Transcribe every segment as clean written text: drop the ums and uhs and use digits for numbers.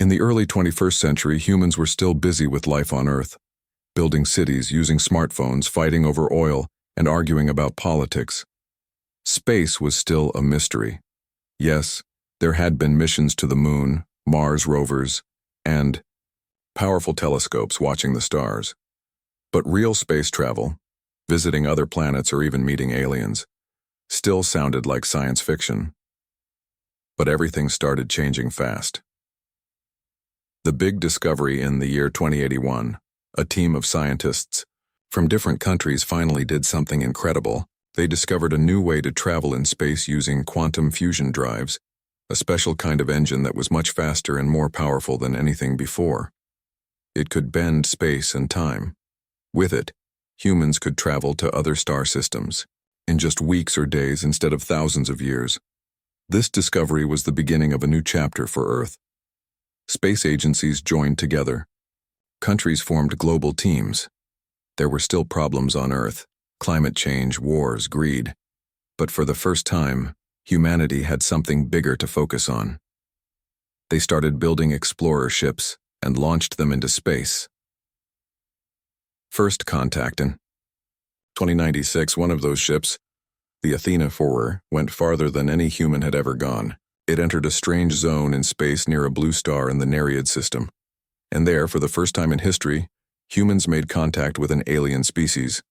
In the early 21st century, humans were still busy with life on Earth, building cities, using smartphones, fighting over oil, and arguing about politics. Space was still a mystery. Yes, there had been missions to the Moon, Mars rovers, and powerful telescopes watching the stars. But real space travel, visiting other planets or even meeting aliens, still sounded like science fiction. But everything started changing fast. The big discovery in the year 2081, a team of scientists from different countries finally did something incredible. They discovered a new way to travel in space using quantum fusion drives, a special kind of engine that was much faster and more powerful than anything before. It could bend space and time. With it, humans could travel to other star systems in just weeks or days instead of thousands of years. This discovery was the beginning of a new chapter for Earth. Space agencies joined together. Countries formed global teams. There were still problems on Earth: climate change, wars, greed. But for the first time, humanity had something bigger to focus on. They started building explorer ships and launched them into space. First contact in 2096, one of those ships, the Athena 4, went farther than any human had ever gone. It entered a strange zone in space near a blue star in the Nereid system. And there, for the first time in history, humans made contact with an alien species.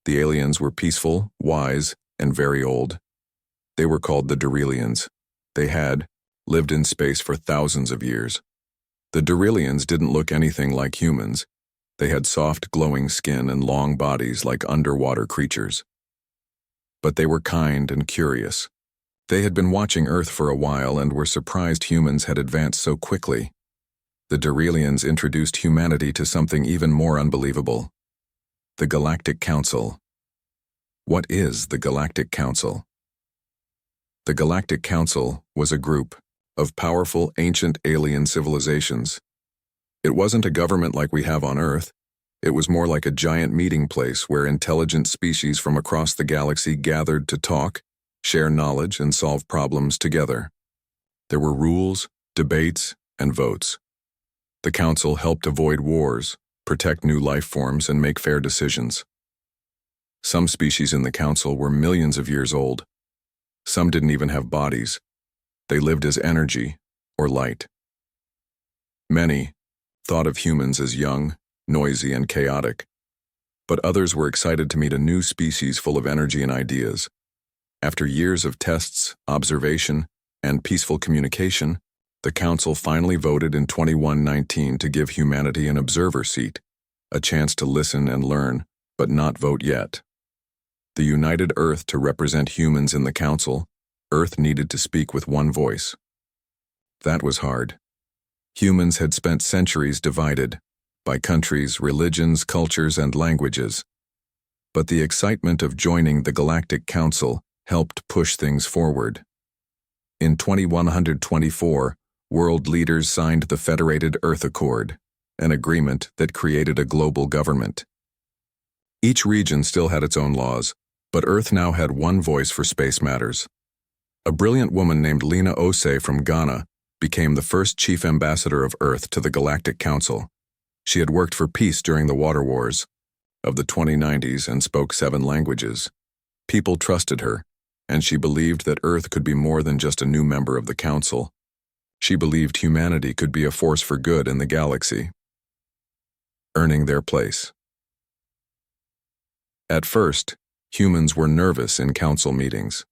The aliens were peaceful, wise, and very old. They were called the Durilians. They had lived in space for thousands of years. The Durilians didn't look anything like humans. They had soft, glowing skin and long bodies like underwater creatures. But they were kind and curious. They had been watching Earth for a while and were surprised humans had advanced so quickly. The Durilians introduced humanity to something even more unbelievable: the Galactic Council. What is the Galactic Council? The Galactic Council was a group of powerful ancient alien civilizations. It wasn't a government like we have on Earth. It was more like a giant meeting place where intelligent species from across the galaxy gathered to talk, share knowledge, and solve problems together. There were rules, debates, and votes. The Council helped avoid wars, protect new life forms, and make fair decisions. Some species in the Council were millions of years old. Some didn't even have bodies. They lived as energy or light. Many thought of humans as young, noisy, and chaotic. But others were excited to meet a new species full of energy and ideas. After years of tests, observation, and peaceful communication, the Council finally voted in 2119 to give humanity an observer seat, a chance to listen and learn, but not vote yet. The united Earth to represent humans in the Council, Earth needed to speak with one voice. That was hard. Humans had spent centuries divided by countries, religions, cultures, and languages. But the excitement of joining the Galactic Council helped push things forward. In 2124, world leaders signed the Federated Earth Accord, an agreement that created a global government. Each region still had its own laws, but Earth now had one voice for space matters. A brilliant woman named Lena Osei from Ghana became the first chief ambassador of Earth to the Galactic Council. She had worked for peace during the water wars of the 2090s and spoke 7 languages. People trusted her, and she believed that Earth could be more than just a new member of the Council. She believed humanity could be a force for good in the galaxy. Earning their place. At first, humans were nervous in council meetings.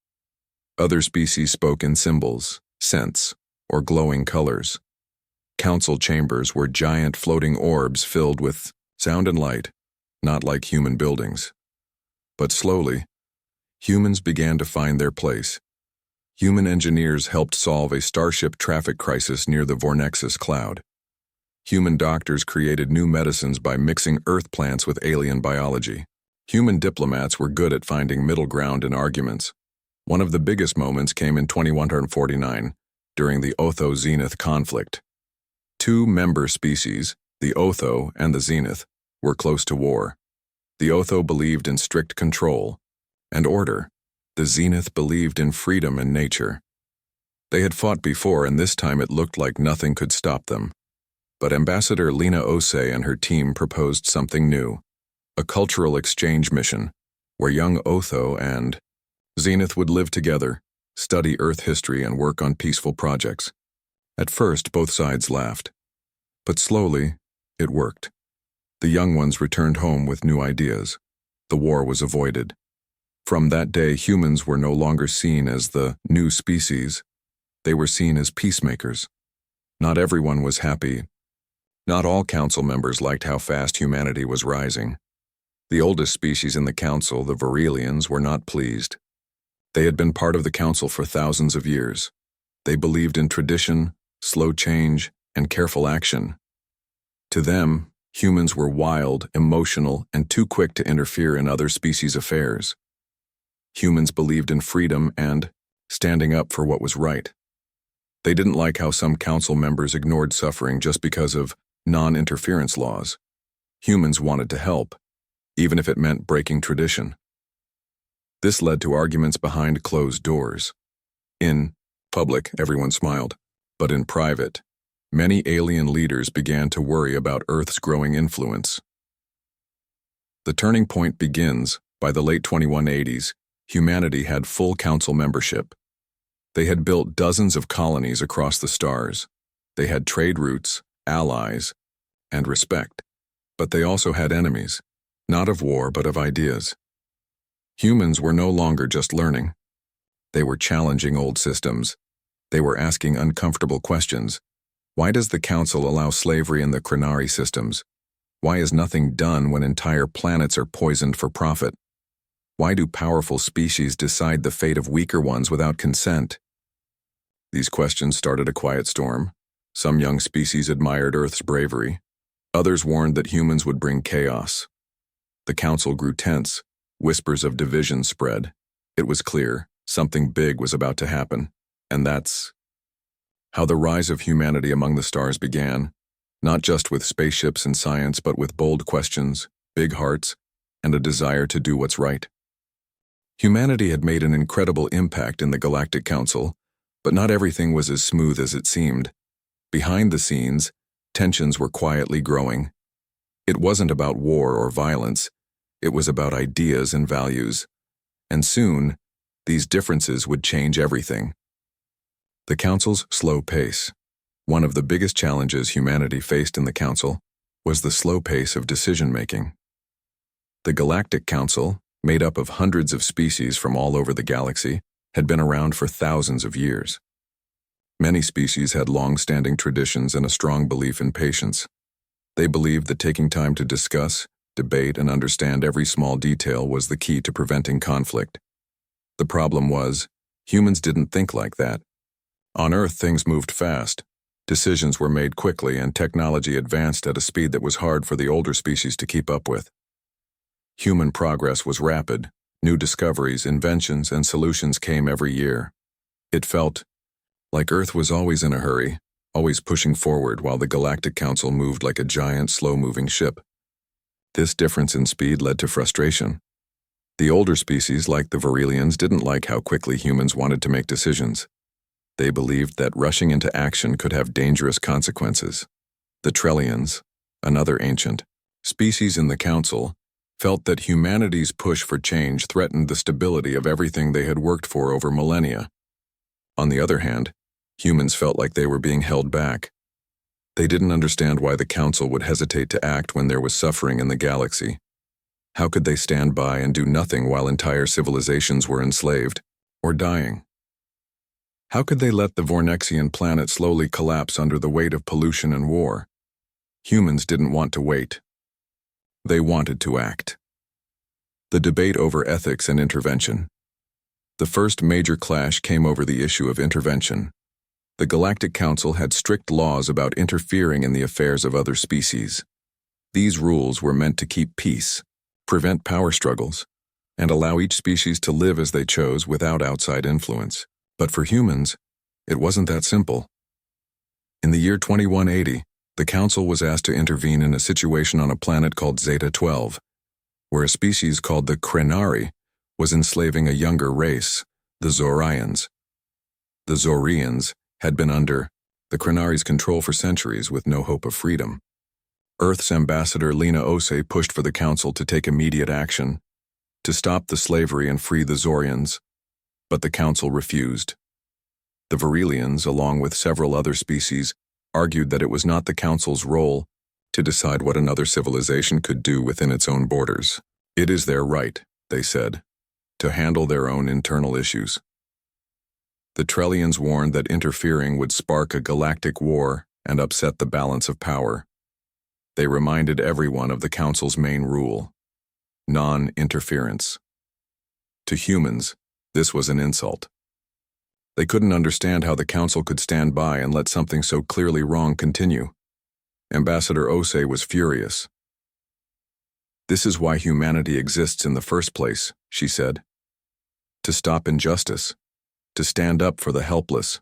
Other species spoke in symbols, scents, or glowing colors. Council chambers were giant floating orbs filled with sound and light, not like human buildings. But slowly, humans began to find their place. Human engineers helped solve a starship traffic crisis near the Vornexus cloud. Human doctors created new medicines by mixing Earth plants with alien biology. Human diplomats were good at finding middle ground in arguments. One of the biggest moments came in 2149, during the Otho-Zenith conflict. 2 member species, the Otho and the Zenith, were close to war. The Otho believed in strict control and order. The Zenith believed in freedom and nature. They had fought before, and this time it looked like nothing could stop them. But Ambassador Lena Osei and her team proposed something new, a cultural exchange mission, where young Otho and Zenith would live together, study Earth history, and work on peaceful projects. At first, both sides laughed. But slowly, it worked. The young ones returned home with new ideas. The war was avoided. From that day, humans were no longer seen as the new species. They were seen as peacemakers. Not everyone was happy. Not all council members liked how fast humanity was rising. The oldest species in the council, the Virelians, were not pleased. They had been part of the council for thousands of years. They believed in tradition, slow change, and careful action. To them, humans were wild, emotional, and too quick to interfere in other species' affairs. Humans believed in freedom and standing up for what was right. They didn't like how some council members ignored suffering just because of non-interference laws. Humans wanted to help, even if it meant breaking tradition. This led to arguments behind closed doors. In public, everyone smiled, but in private, many alien leaders began to worry about Earth's growing influence. The turning point begins. By the late 2180s, humanity had full council membership. They had built dozens of colonies across the stars. They had trade routes, allies, and respect. But they also had enemies, not of war but of ideas. Humans were no longer just learning. They were challenging old systems. They were asking uncomfortable questions. Why does the Council allow slavery in the Crenari systems? Why is nothing done when entire planets are poisoned for profit? Why do powerful species decide the fate of weaker ones without consent? These questions started a quiet storm. Some young species admired Earth's bravery. Others warned that humans would bring chaos. The Council grew tense. Whispers of division spread. It was clear something big was about to happen, and that's how the rise of humanity among the stars began, not just with spaceships and science, but with bold questions, big hearts, and a desire to do what's right. Humanity had made an incredible impact in the Galactic Council, but not everything was as smooth as it seemed. Behind the scenes, tensions were quietly growing. It wasn't about war or violence. It was about ideas and values. And soon, these differences would change everything. The Council's slow pace. One of the biggest challenges humanity faced in the Council was the slow pace of decision-making. The Galactic Council, made up of hundreds of species from all over the galaxy, had been around for thousands of years. Many species had long-standing traditions and a strong belief in patience. They believed that taking time to discuss, debate, and understand every small detail was the key to preventing conflict. The problem was, humans didn't think like that. On Earth, things moved fast. Decisions were made quickly, and technology advanced at a speed that was hard for the older species to keep up with. Human progress was rapid. New discoveries, inventions, and solutions came every year. It felt like Earth was always in a hurry, always pushing forward, while the Galactic Council moved like a giant, slow-moving ship. This difference in speed led to frustration. The older species, like the Virelians, didn't like how quickly humans wanted to make decisions. They believed that rushing into action could have dangerous consequences. The Trellians, another ancient species in the Council, felt that humanity's push for change threatened the stability of everything they had worked for over millennia. On the other hand, humans felt like they were being held back. They didn't understand why the Council would hesitate to act when there was suffering in the galaxy. How could they stand by and do nothing while entire civilizations were enslaved or dying? How could they let the Vornexian planet slowly collapse under the weight of pollution and war? Humans didn't want to wait. They wanted to act. The debate over ethics and intervention. The first major clash came over the issue of intervention. The Galactic Council had strict laws about interfering in the affairs of other species. These rules were meant to keep peace, prevent power struggles, and allow each species to live as they chose without outside influence. But for humans, it wasn't that simple. In the year 2180, the Council was asked to intervene in a situation on a planet called Zeta 12, where a species called the Crenari was enslaving a younger race, the Zorians. The Zorians had been under the Krenaris' control for centuries with no hope of freedom. Earth's ambassador Lena Ose pushed for the Council to take immediate action, to stop the slavery and free the Zorians, but the Council refused. The Virelians, along with several other species, argued that it was not the Council's role to decide what another civilization could do within its own borders. It is their right, they said, to handle their own internal issues. The Trellians warned that interfering would spark a galactic war and upset the balance of power. They reminded everyone of the Council's main rule: non-interference. To humans, this was an insult. They couldn't understand how the Council could stand by and let something so clearly wrong continue. Ambassador Ose was furious. "This is why humanity exists in the first place," she said. "To stop injustice, to stand up for the helpless."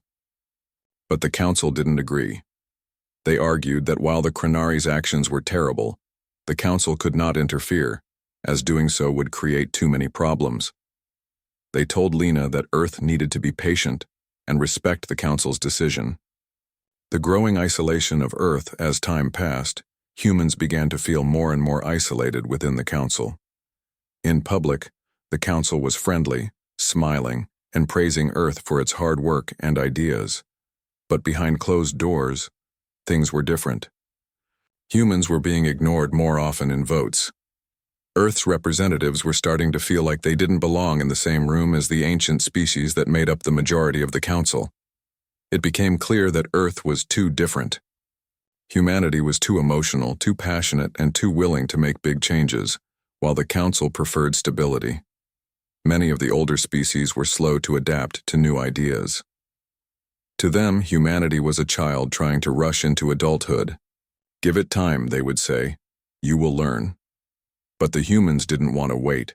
But the Council didn't agree. They argued that while the Krenaris' actions were terrible, the Council could not interfere, as doing so would create too many problems. They told Lena that Earth needed to be patient and respect the Council's decision. The growing isolation of Earth as time passed, humans began to feel more and more isolated within the Council. In public, the Council was friendly, smiling, and praising Earth for its hard work and ideas. But behind closed doors, things were different. Humans were being ignored more often in votes. Earth's representatives were starting to feel like they didn't belong in the same room as the ancient species that made up the majority of the Council. It became clear that Earth was too different. Humanity was too emotional, too passionate, and too willing to make big changes, while the Council preferred stability. Many of the older species were slow to adapt to new ideas. To them, humanity was a child trying to rush into adulthood. "Give it time," they would say. "You will learn." But the humans didn't want to wait.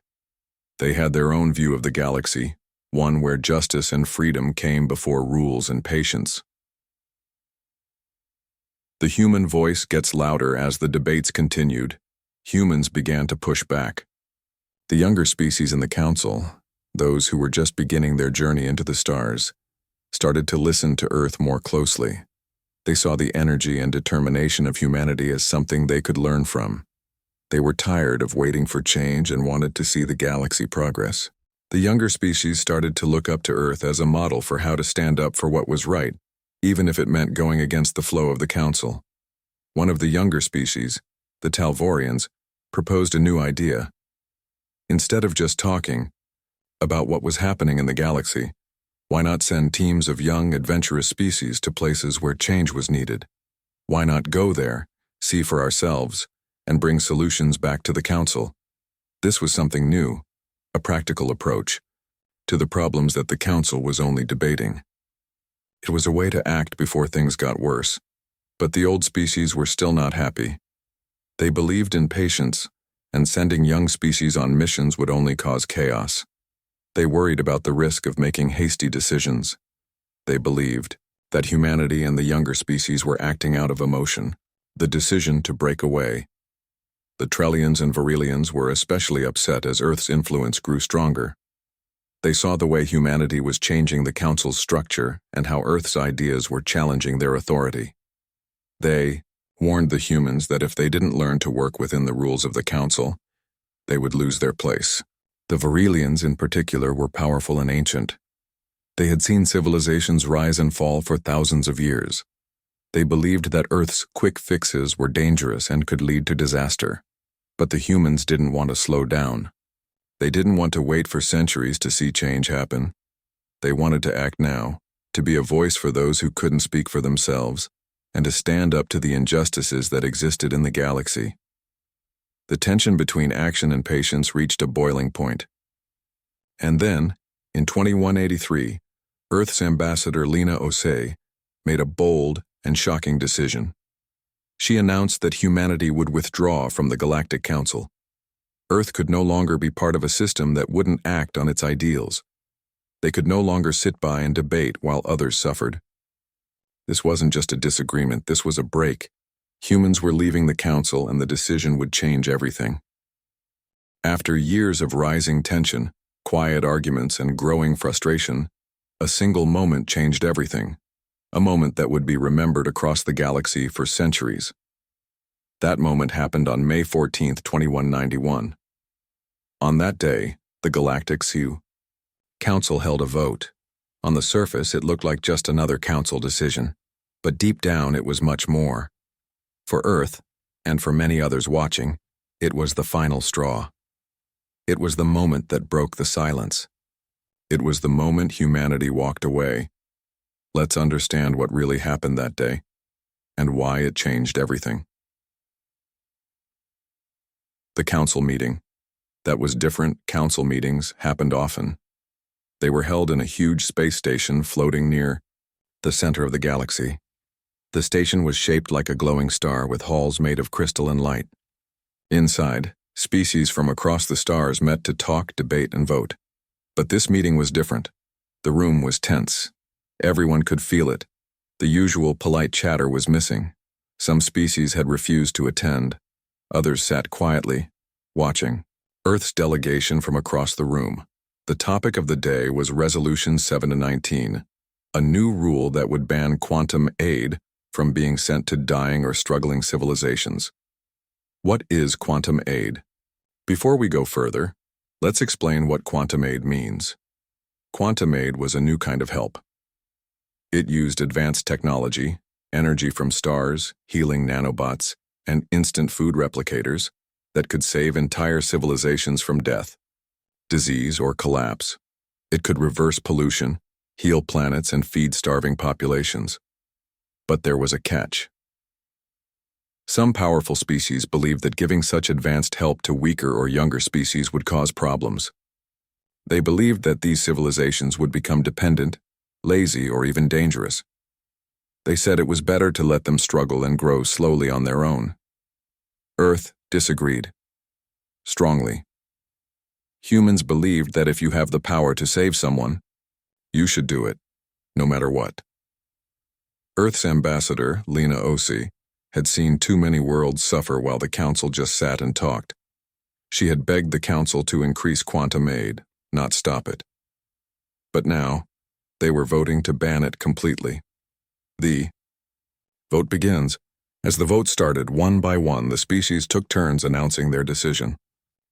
They had their own view of the galaxy, one where justice and freedom came before rules and patience. The human voice gets louder as the debates continued. Humans began to push back. The younger species in the Council, those who were just beginning their journey into the stars, started to listen to Earth more closely. They saw the energy and determination of humanity as something they could learn from. They were tired of waiting for change and wanted to see the galaxy progress. The younger species started to look up to Earth as a model for how to stand up for what was right, even if it meant going against the flow of the Council. One of the younger species, the Talvorians, proposed a new idea. Instead of just talking about what was happening in the galaxy, why not send teams of young, adventurous species to places where change was needed? Why not go there, see for ourselves, and bring solutions back to the Council? This was something new, a practical approach to the problems that the Council was only debating. It was a way to act before things got worse, but the old species were still not happy. They believed in patience, and sending young species on missions would only cause chaos. They worried about the risk of making hasty decisions. They believed that humanity and the younger species were acting out of emotion, the decision to break away. The Trellians and Virelians were especially upset as Earth's influence grew stronger. They saw the way humanity was changing the Council's structure and how Earth's ideas were challenging their authority. They warned the humans that if they didn't learn to work within the rules of the Council, they would lose their place. The Virelians in particular were powerful and ancient. They had seen civilizations rise and fall for thousands of years. They believed that Earth's quick fixes were dangerous and could lead to disaster. But the humans didn't want to slow down. They didn't want to wait for centuries to see change happen. They wanted to act now, to be a voice for those who couldn't speak for themselves, and to stand up to the injustices that existed in the galaxy. The tension between action and patience reached a boiling point. And then, in 2183, Earth's ambassador Lena Ose made a bold and shocking decision. She announced that humanity would withdraw from the Galactic Council. Earth could no longer be part of a system that wouldn't act on its ideals. They could no longer sit by and debate while others suffered. This wasn't just a disagreement, this was a break. Humans were leaving the Council and the decision would change everything. After years of rising tension, quiet arguments, and growing frustration, A single moment changed everything, a moment that would be remembered across the galaxy for centuries. That moment happened on May 14, 2191. On that day, the Galactic HFY Council held a vote. On the surface, it looked like just another council decision, but deep down it was much more. For Earth, and for many others watching, it was the final straw. It was the moment that broke the silence. It was the moment humanity walked away. Let's understand what really happened that day, and why it changed everything. The council meeting. That was different. Council meetings happened often. They were held in a huge space station floating near the center of the galaxy. The station was shaped like a glowing star with halls made of crystalline light. Inside, species from across the stars met to talk, debate, and vote. But this meeting was different. The room was tense. Everyone could feel it. The usual polite chatter was missing. Some species had refused to attend. Others sat quietly, watching. Earth's delegation from across the room. The topic of the day was Resolution 7-19, a new rule that would ban quantum aid from being sent to dying or struggling civilizations. What is quantum aid? Before we go further, let's explain what quantum aid means. Quantum aid was a new kind of help. It used advanced technology, energy from stars, healing nanobots, and instant food replicators that could save entire civilizations from death, disease, or collapse. It could reverse pollution, heal planets, and feed starving populations. But there was a catch. Some powerful species believed that giving such advanced help to weaker or younger species would cause problems. They believed that these civilizations would become dependent, lazy, or even dangerous. They said it was better to let them struggle and grow slowly on their own. Earth disagreed. Strongly. Humans believed that if you have the power to save someone, you should do it, no matter what. Earth's ambassador, Lena Osi, had seen too many worlds suffer while the council just sat and talked. She had begged the council to increase quantum aid, not stop it. But now, they were voting to ban it completely. The vote begins. As the vote started, one by one, the species took turns announcing their decision.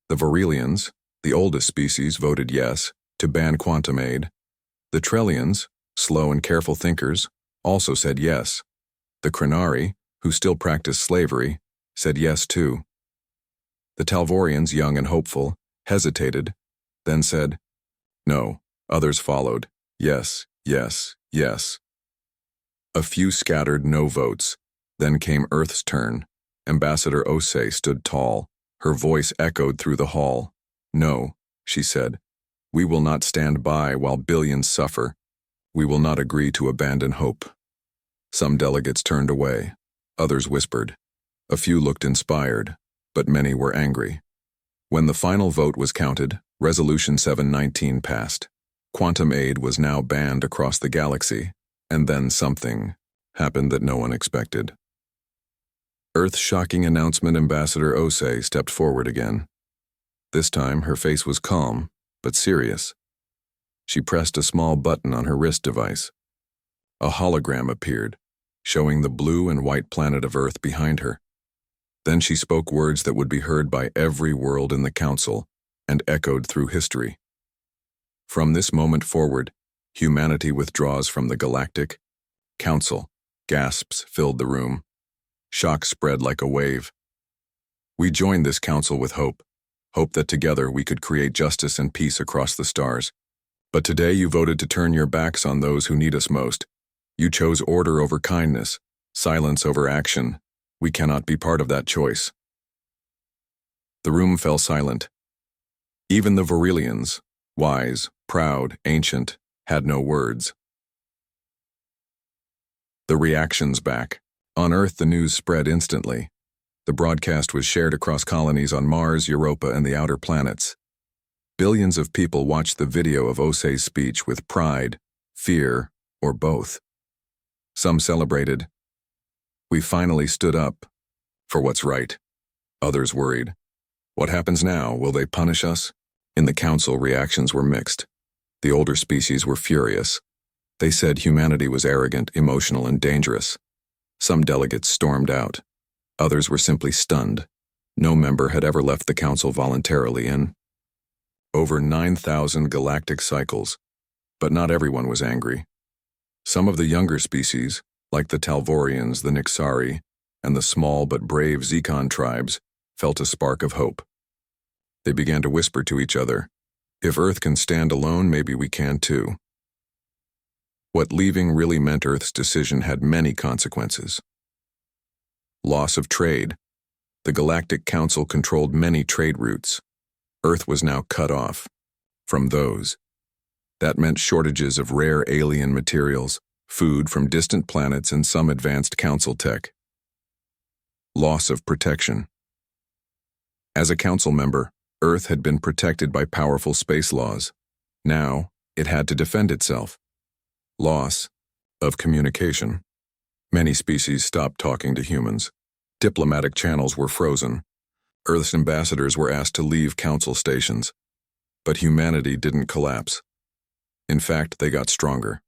The Varelians, the oldest species, voted yes to ban quantum aid. The Trellians, slow and careful thinkers, also said yes. The Crenari, who still practiced slavery, said yes too. The Talvorians, young and hopeful, hesitated, then said no. Others followed. Yes, yes, yes. A few scattered no votes. Then came Earth's turn. Ambassador Osei stood tall. Her voice echoed through the hall. No, she said. We will not stand by while billions suffer. We will not agree to abandon hope. Some delegates turned away. Others whispered. A few looked inspired, but many were angry. When the final vote was counted, Resolution 719 passed. Quantum aid was now banned across the galaxy, and then something happened that no one expected. Earth's shocking announcement. Ambassador Osei stepped forward again. This time, her face was calm, but serious. She pressed a small button on her wrist device. A hologram appeared, showing the blue and white planet of Earth behind her. Then she spoke words that would be heard by every world in the council and echoed through history. From this moment forward, humanity withdraws from the Galactic Council. Gasps filled the room. Shock spread like a wave. We joined this council with hope that together we could create justice and peace across the stars. But today you voted to turn your backs on those who need us most. You chose order over kindness, silence over action. We cannot be part of that choice. The room fell silent. Even the Varelians, wise, proud, ancient, had no words. The reactions back. On Earth, the news spread instantly. The broadcast was shared across colonies on Mars, Europa, and the outer planets. Billions of people watched the video of Osei's speech with pride, fear, or both. Some celebrated. We finally stood up for what's right. Others worried. What happens now? Will they punish us? In the council, reactions were mixed. The older species were furious. They said humanity was arrogant, emotional, and dangerous. Some delegates stormed out. Others were simply stunned. No member had ever left the council voluntarily in over 9,000 galactic cycles. But not everyone was angry. Some of the younger species, like the Talvorians, the Nixari, and the small but brave Zekon tribes, felt a spark of hope. They began to whisper to each other, "If Earth can stand alone, maybe we can too." What leaving really meant Earth's decision had many consequences. Loss of trade. The Galactic Council controlled many trade routes. Earth was now cut off from those. That meant shortages of rare alien materials, food from distant planets, and some advanced council tech. Loss of protection. As a council member, Earth had been protected by powerful space laws. Now, it had to defend itself. Loss of communication. Many species stopped talking to humans. Diplomatic channels were frozen. Earth's ambassadors were asked to leave council stations. But humanity didn't collapse. In fact, they got stronger.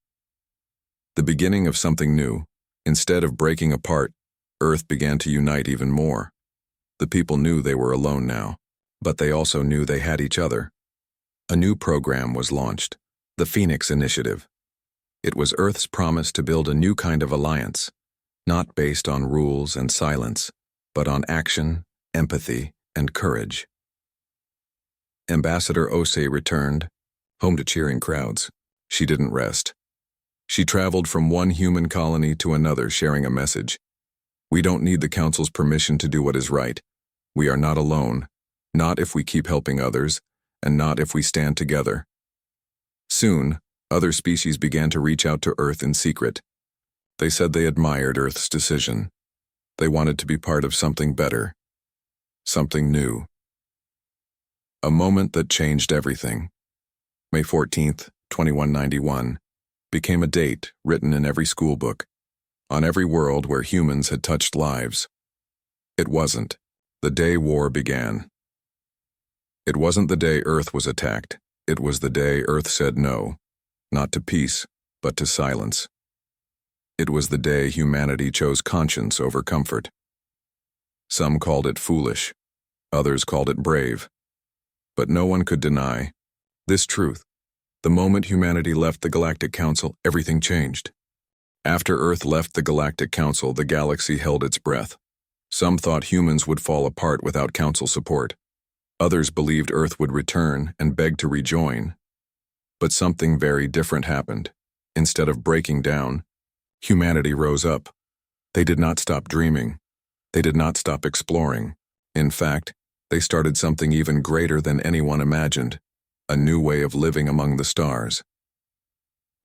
The beginning of something new. Instead of breaking apart, Earth began to unite even more. The people knew they were alone now, but they also knew they had each other. A new program was launched, the Phoenix Initiative. It was Earth's promise to build a new kind of alliance, not based on rules and silence, but on action, empathy, and courage. Ambassador Osei returned, home to cheering crowds. She didn't rest. She traveled from one human colony to another, sharing a message. We don't need the Council's permission to do what is right. We are not alone, not if we keep helping others, and not if we stand together. Soon, other species began to reach out to Earth in secret. They said they admired Earth's decision. They wanted to be part of something better, something new. A moment that changed everything. May 14th, 2191, became a date written in every school book, on every world where humans had touched lives. It wasn't the day war began. It wasn't the day Earth was attacked. It was the day Earth said no, not to peace, but to silence. It was the day humanity chose conscience over comfort. Some called it foolish, others called it brave. But no one could deny this truth. The moment humanity left the Galactic Council, everything changed. After Earth left the Galactic Council, the galaxy held its breath. Some thought humans would fall apart without Council support. Others believed Earth would return and beg to rejoin. But something very different happened. Instead of breaking down, humanity rose up. They did not stop dreaming. They did not stop exploring. In fact, they started something even greater than anyone imagined, a new way of living among the stars.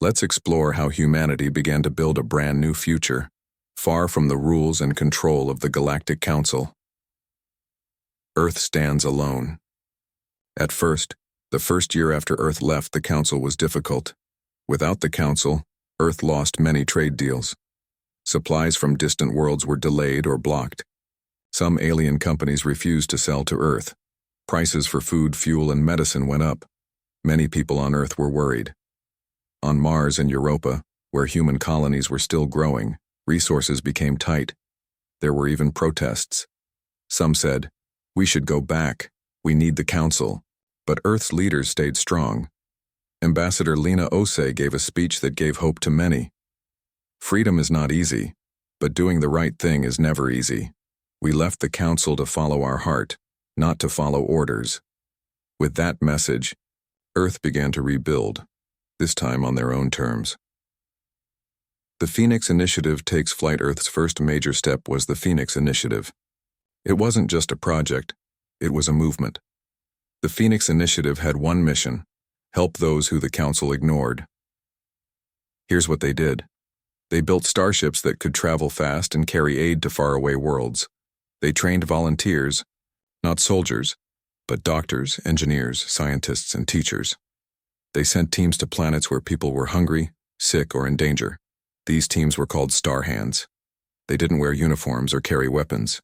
Let's explore how humanity began to build a brand new future, far from the rules and control of the Galactic Council. Earth stands alone. At first, the first year after Earth left the Council was difficult. Without the Council, Earth lost many trade deals. Supplies from distant worlds were delayed or blocked. Some alien companies refused to sell to Earth. Prices for food, fuel, and medicine went up. Many people on Earth were worried. On Mars and Europa, where human colonies were still growing, resources became tight. There were even protests. Some said, "We should go back. We need the Council." But Earth's leaders stayed strong. Ambassador Lena Osei gave a speech that gave hope to many. Freedom is not easy, but doing the right thing is never easy. We left the Council to follow our heart, not to follow orders. With that message, Earth began to rebuild, this time on their own terms. The Phoenix Initiative takes flight. Earth's first major step was the Phoenix Initiative. It wasn't just a project, it was a movement. The Phoenix Initiative had one mission: help those who the Council ignored. Here's what they did. They built starships that could travel fast and carry aid to faraway worlds. They trained volunteers, not soldiers, but doctors, engineers, scientists, and teachers. They sent teams to planets where people were hungry, sick, or in danger. These teams were called Star Hands. They didn't wear uniforms or carry weapons.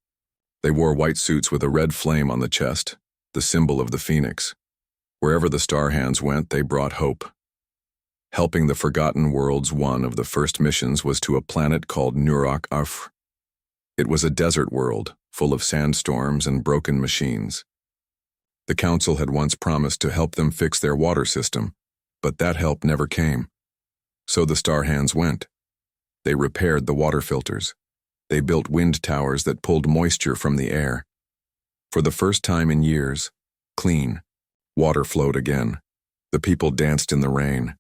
They wore white suits with a red flame on the chest, the symbol of the Phoenix. Wherever the Star Hands went, they brought hope. Helping the Forgotten Worlds. One of the first missions was to a planet called Nurak Afr. It was a desert world, full of sandstorms and broken machines. The Council had once promised to help them fix their water system, but that help never came. So the Star Hands went. They repaired the water filters. They built wind towers that pulled moisture from the air. For the first time in years, clean water flowed again. The people danced in the rain.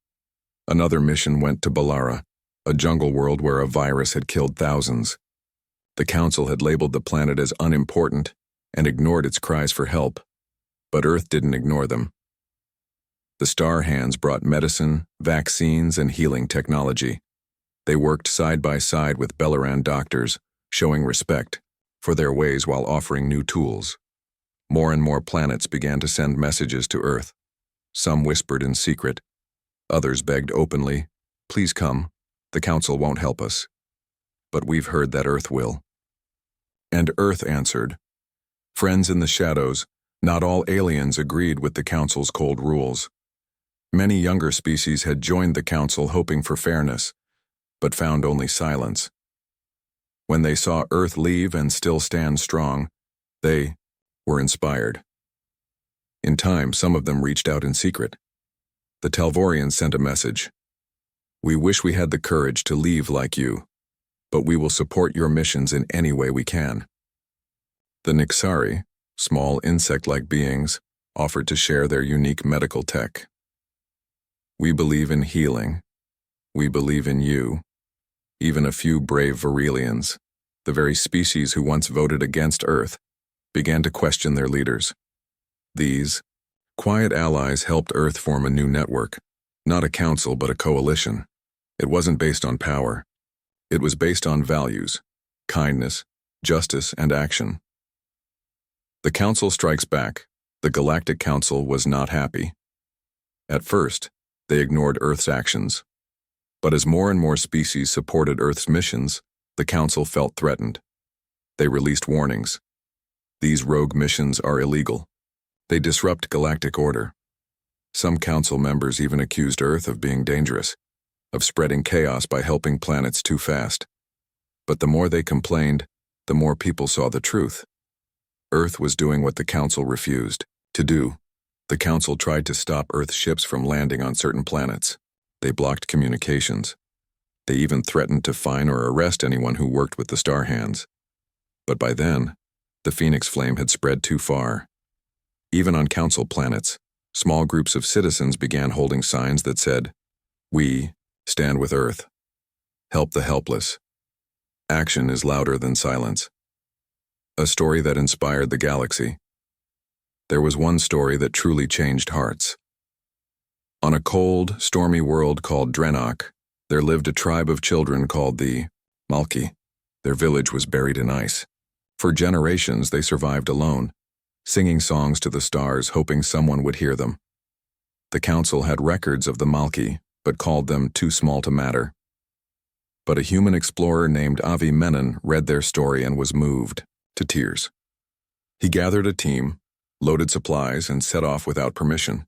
Another mission went to Balara, a jungle world where a virus had killed thousands. The Council had labeled the planet as unimportant and ignored its cries for help, but Earth didn't ignore them. The Star Hands brought medicine, vaccines, and healing technology. They worked side by side with Bellaran doctors, showing respect for their ways while offering new tools. More and more planets began to send messages to Earth. Some whispered in secret. Others begged openly, "Please come. The Council won't help us. But we've heard that Earth will." And Earth answered. Friends in the shadows, not all aliens agreed with the Council's cold rules. Many younger species had joined the Council hoping for fairness, but found only silence. When they saw Earth leave and still stand strong, they were inspired. In time, some of them reached out in secret. The Talvorians sent a message. "We wish we had the courage to leave like you, but we will support your missions in any way we can." The Nixari, small insect-like beings, offered to share their unique medical tech. "We believe in healing. We believe in you." Even a few brave Virelians, the very species who once voted against Earth, began to question their leaders. These quiet allies helped Earth form a new network, not a council but a coalition. It wasn't based on power. It was based on values, kindness, justice, and action. The Council strikes back. The Galactic Council was not happy. At first, they ignored Earth's actions. But as more and more species supported Earth's missions, the Council felt threatened. They released warnings. These rogue missions are illegal. They disrupt galactic order. Some Council members even accused Earth of being dangerous, of spreading chaos by helping planets too fast. But the more they complained, the more people saw the truth. Earth was doing what the Council refused to do. The Council tried to stop Earth ships from landing on certain planets. They blocked communications. They even threatened to fine or arrest anyone who worked with the Star Hands. But by then, the Phoenix Flame had spread too far. Even on Council planets, small groups of citizens began holding signs that said, "We stand with Earth. Help the helpless. Action is louder than silence." A story that inspired the galaxy. There was one story that truly changed hearts. On a cold, stormy world called Drenok, there lived a tribe of children called the Malki. Their village was buried in ice. For generations, they survived alone, singing songs to the stars, hoping someone would hear them. The Council had records of the Malki, but called them too small to matter. But a human explorer named Avi Menon read their story and was moved to tears. He gathered a team, loaded supplies, and set off without permission.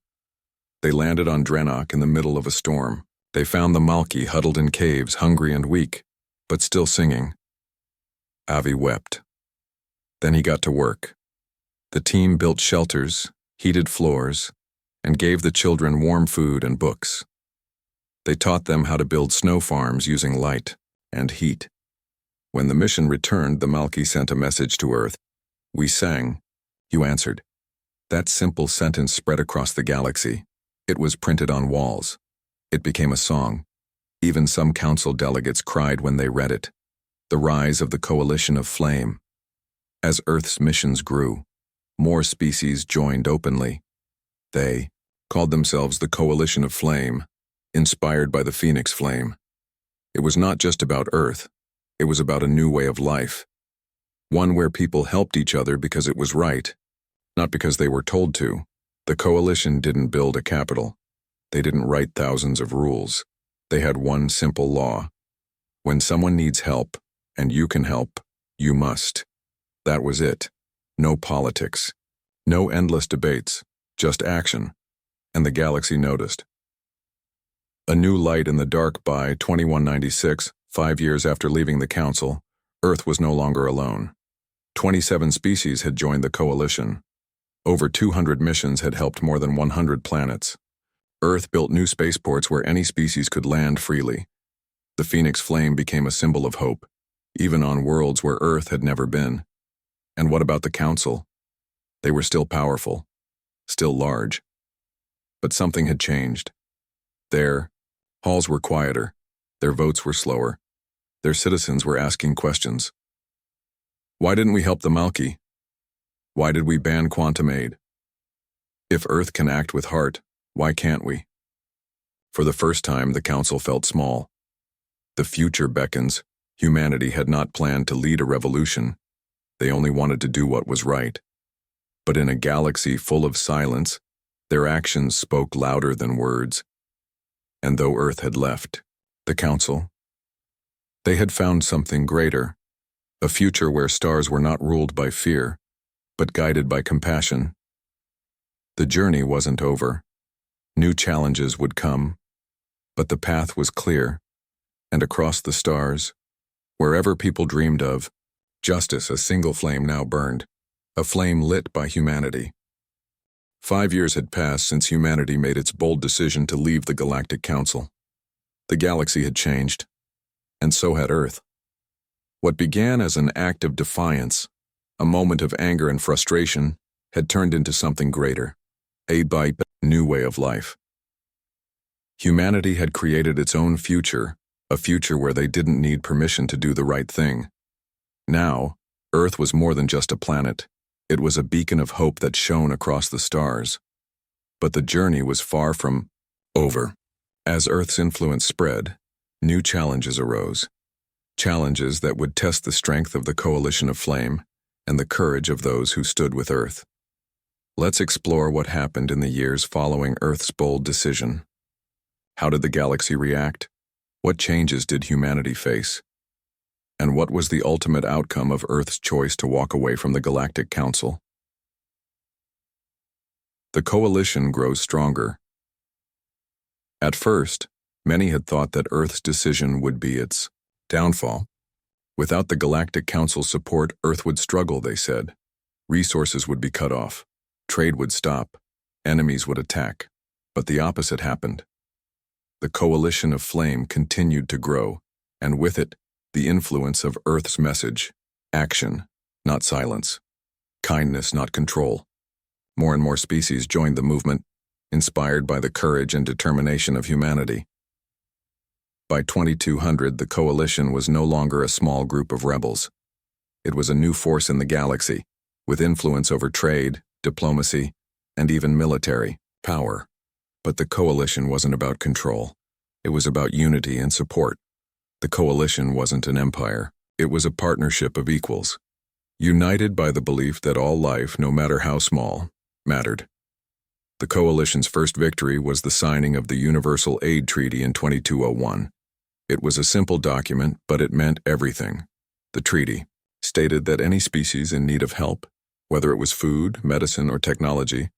They landed on Drenok in the middle of a storm. They found the Malki huddled in caves, hungry and weak, but still singing. Avi wept. Then he got to work. The team built shelters, heated floors, and gave the children warm food and books. They taught them how to build snow farms using light and heat. When the mission returned, the Malki sent a message to Earth. "We sang. You answered." That simple sentence spread across the galaxy. It was printed on walls. It became a song. Even some Council delegates cried when they read it. The rise of the Coalition of Flame. As Earth's missions grew, more species joined openly. They called themselves the Coalition of Flame, inspired by the Phoenix Flame. It was not just about Earth. It was about a new way of life. One where people helped each other because it was right, not because they were told to. The Coalition didn't build a capital. They didn't write thousands of rules. They had one simple law. When someone needs help, and you can help, you must. That was it. No politics. No endless debates. Just action. And the galaxy noticed. A new light in the dark. By 2196, 5 years after leaving the Council, Earth was no longer alone. 27 species had joined the coalition. Over 200 missions had helped more than 100 planets. Earth built new spaceports where any species could land freely. The Phoenix Flame became a symbol of hope, even on worlds where Earth had never been. And what about the Council? They were still powerful, still large. But something had changed. Their halls were quieter, their votes were slower, their citizens were asking questions. Why didn't we help the Malki? Why did we ban quantum aid? If Earth can act with heart, why can't we? For the first time, the Council felt small. The future beckons. Humanity had not planned to lead a revolution. They only wanted to do what was right. But in a galaxy full of silence, their actions spoke louder than words. And though Earth had left the Council, they had found something greater, a future where stars were not ruled by fear, but guided by compassion. The journey wasn't over. New challenges would come, but the path was clear, and across the stars, wherever people dreamed of, justice, a single flame now burned, a flame lit by humanity. 5 years had passed since humanity made its bold decision to leave the Galactic Council. The galaxy had changed, and so had Earth. What began as an act of defiance, a moment of anger and frustration, had turned into something greater, a new way of life. Humanity had created its own future, a future where they didn't need permission to do the right thing. Now, Earth was more than just a planet. It was a beacon of hope that shone across the stars. But the journey was far from over. As Earth's influence spread, new challenges arose. Challenges that would test the strength of the Coalition of Flame and the courage of those who stood with Earth. Let's explore what happened in the years following Earth's bold decision. How did the galaxy react? What changes did humanity face? And what was the ultimate outcome of Earth's choice to walk away from the Galactic Council? The coalition grows stronger. At first, many had thought that Earth's decision would be its downfall. Without the Galactic Council's support, Earth would struggle, they said. Resources would be cut off. Trade would stop. Enemies would attack. But the opposite happened. The Coalition of Flame continued to grow, and with it, the influence of Earth's message: action, not silence. Kindness, not control. More and more species joined the movement, inspired by the courage and determination of humanity. By 2200, the coalition was no longer a small group of rebels. It was a new force in the galaxy, with influence over trade, diplomacy, and even military power. But the coalition wasn't about control. It was about unity and support. The coalition wasn't an empire. It was a partnership of equals, united by the belief that all life, no matter how small, mattered. The coalition's first victory was the signing of the Universal Aid Treaty in 2201. It was a simple document, but it meant everything. The treaty stated that any species in need of help, whether it was food, medicine, or technology,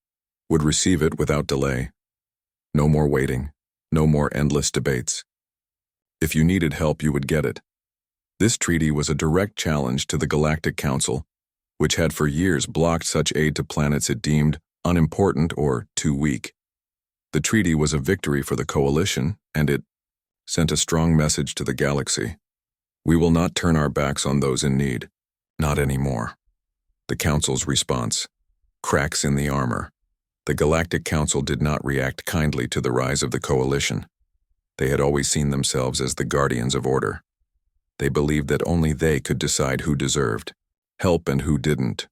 would receive it without delay. No more waiting, no more endless debates. If you needed help, you would get it. This treaty was a direct challenge to the Galactic Council, which had for years blocked such aid to planets it deemed unimportant or too weak. The treaty was a victory for the coalition, and it sent a strong message to the galaxy. We will not turn our backs on those in need. Not anymore. The Council's response: cracks in the armor. The Galactic Council did not react kindly to the rise of the coalition. They had always seen themselves as the guardians of order. They believed that only they could decide who deserved help and who didn't.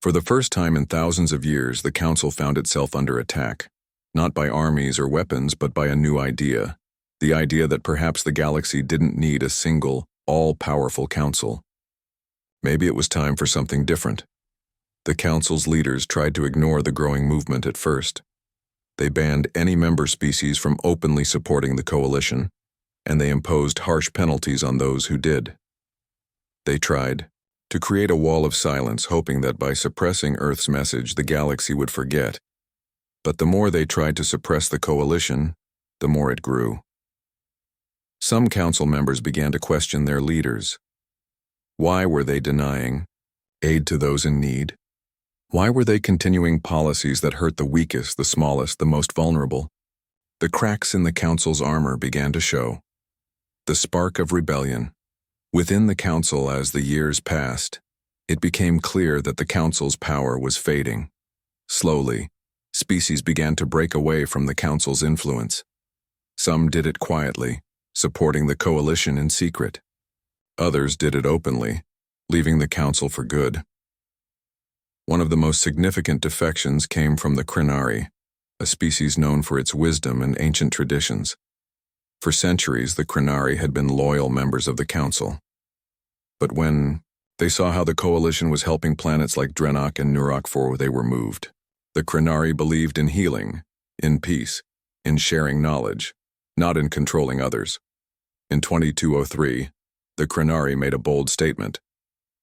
For the first time in thousands of years, the Council found itself under attack, not by armies or weapons, but by a new idea, the idea that perhaps the galaxy didn't need a single, all-powerful council. Maybe it was time for something different. The Council's leaders tried to ignore the growing movement at first. They banned any member species from openly supporting the coalition, and they imposed harsh penalties on those who did. They tried to create a wall of silence, hoping that by suppressing Earth's message, the galaxy would forget. But the more they tried to suppress the coalition, the more it grew. Some council members began to question their leaders. Why were they denying aid to those in need? Why were they continuing policies that hurt the weakest, the smallest, the most vulnerable? The cracks in the council's armor began to show. The spark of rebellion. Within the council, as the years passed, it became clear that the council's power was fading. Slowly, species began to break away from the council's influence. Some did it quietly, supporting the coalition in secret. Others did it openly, leaving the council for good. One of the most significant defections came from the Crinari, a species known for its wisdom and ancient traditions. For centuries, the Crinari had been loyal members of the council. But when they saw how the coalition was helping planets like Drenok and Nurok for, they were moved. The Crinari believed in healing, in peace, in sharing knowledge, not in controlling others. In 2203, the Crinari made a bold statement.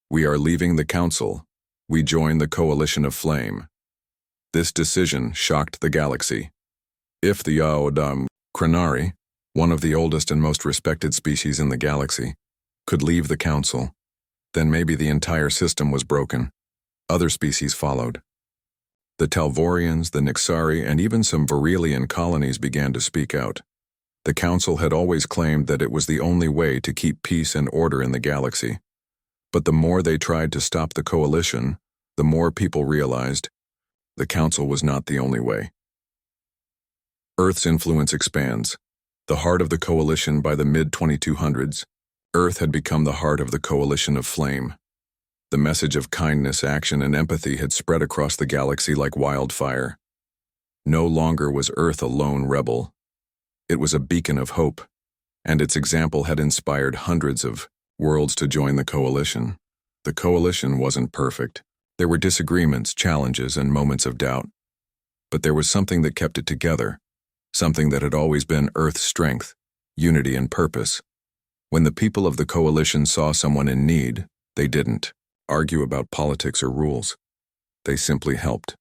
We are leaving the council. We join the coalition of flame. This decision shocked the galaxy. If the Yaodam Crinari, one of the oldest and most respected species in the galaxy, could leave the council, then maybe the entire system was broken. Other species followed. The Talvorians, the Nixari, and even some Virelian colonies began to speak out. The council had always claimed that it was the only way to keep peace and order in the galaxy. But the more they tried to stop the coalition, the more people realized the council was not the only way. Earth's influence expands. The heart of the coalition by the mid-2200s, Earth had become the heart of the coalition of flame. The message of kindness, action, and empathy had spread across the galaxy like wildfire. No longer was Earth a lone rebel. It was a beacon of hope, and its example had inspired hundreds of worlds to join the coalition. The coalition wasn't perfect. There were disagreements, challenges, and moments of doubt. But there was something that kept it together, something that had always been Earth's strength, unity and purpose. When the people of the coalition saw someone in need, they didn't argue about politics or rules. They simply helped.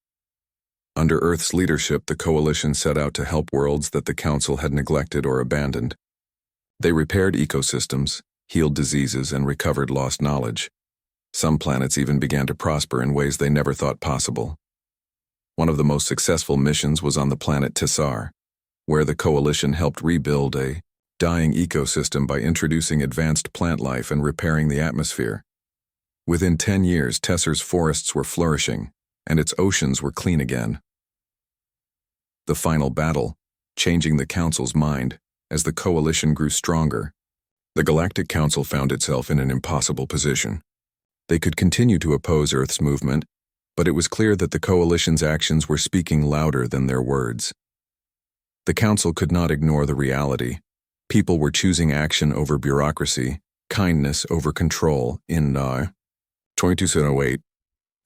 Under Earth's leadership, the coalition set out to help worlds that the council had neglected or abandoned. They repaired ecosystems, healed diseases, and recovered lost knowledge. Some planets even began to prosper in ways they never thought possible. One of the most successful missions was on the planet Tessar, where the coalition helped rebuild a dying ecosystem by introducing advanced plant life and repairing the atmosphere. Within 10 years, Tessar's forests were flourishing, and its oceans were clean again. The final battle, changing the Council's mind as the coalition grew stronger. The Galactic Council found itself in an impossible position. They could continue to oppose Earth's movement, but it was clear that the coalition's actions were speaking louder than their words. The Council could not ignore the reality. People were choosing action over bureaucracy, kindness over control in 2208.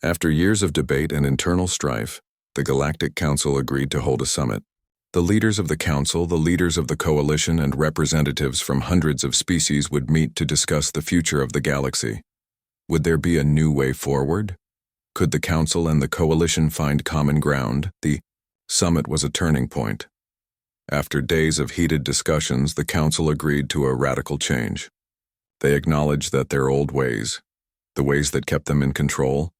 After years of debate and internal strife, the Galactic Council agreed to hold a summit. The leaders of the Council, the leaders of the coalition, and representatives from hundreds of species would meet to discuss the future of the galaxy. Would there be a new way forward? Could the Council and the coalition find common ground? The summit was a turning point. After days of heated discussions, the Council agreed to a radical change. They acknowledged that their old ways, the ways that kept them in control,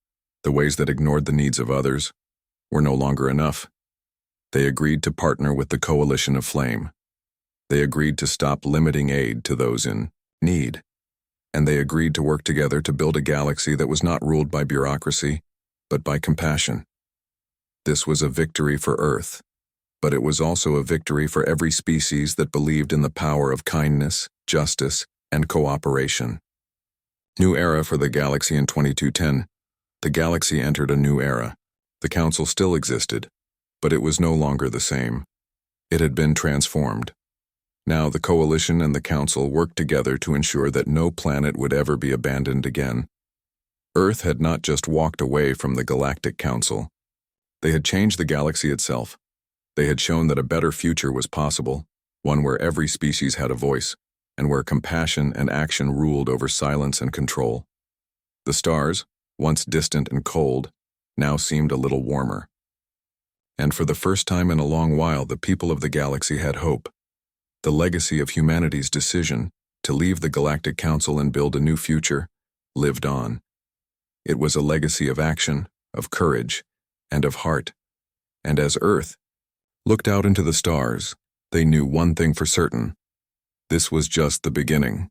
the ways that ignored the needs of others, were no longer enough. They agreed to partner with the Coalition of Flame. They agreed to stop limiting aid to those in need. And they agreed to work together to build a galaxy that was not ruled by bureaucracy, but by compassion. This was a victory for Earth, but it was also a victory for every species that believed in the power of kindness, justice, and cooperation. New era for the galaxy in 2210. The galaxy entered a new era. The Council still existed, but it was no longer the same. It had been transformed. Now the Coalition and the Council worked together to ensure that no planet would ever be abandoned again. Earth had not just walked away from the Galactic Council. They had changed the galaxy itself. They had shown that a better future was possible, one where every species had a voice, and where compassion and action ruled over silence and control. The stars, once distant and cold, now seemed a little warmer. And for the first time in a long while, the people of the galaxy had hope. The legacy of humanity's decision to leave the Galactic Council and build a new future lived on. It was a legacy of action, of courage, and of heart. And as Earth looked out into the stars, they knew one thing for certain. This was just the beginning.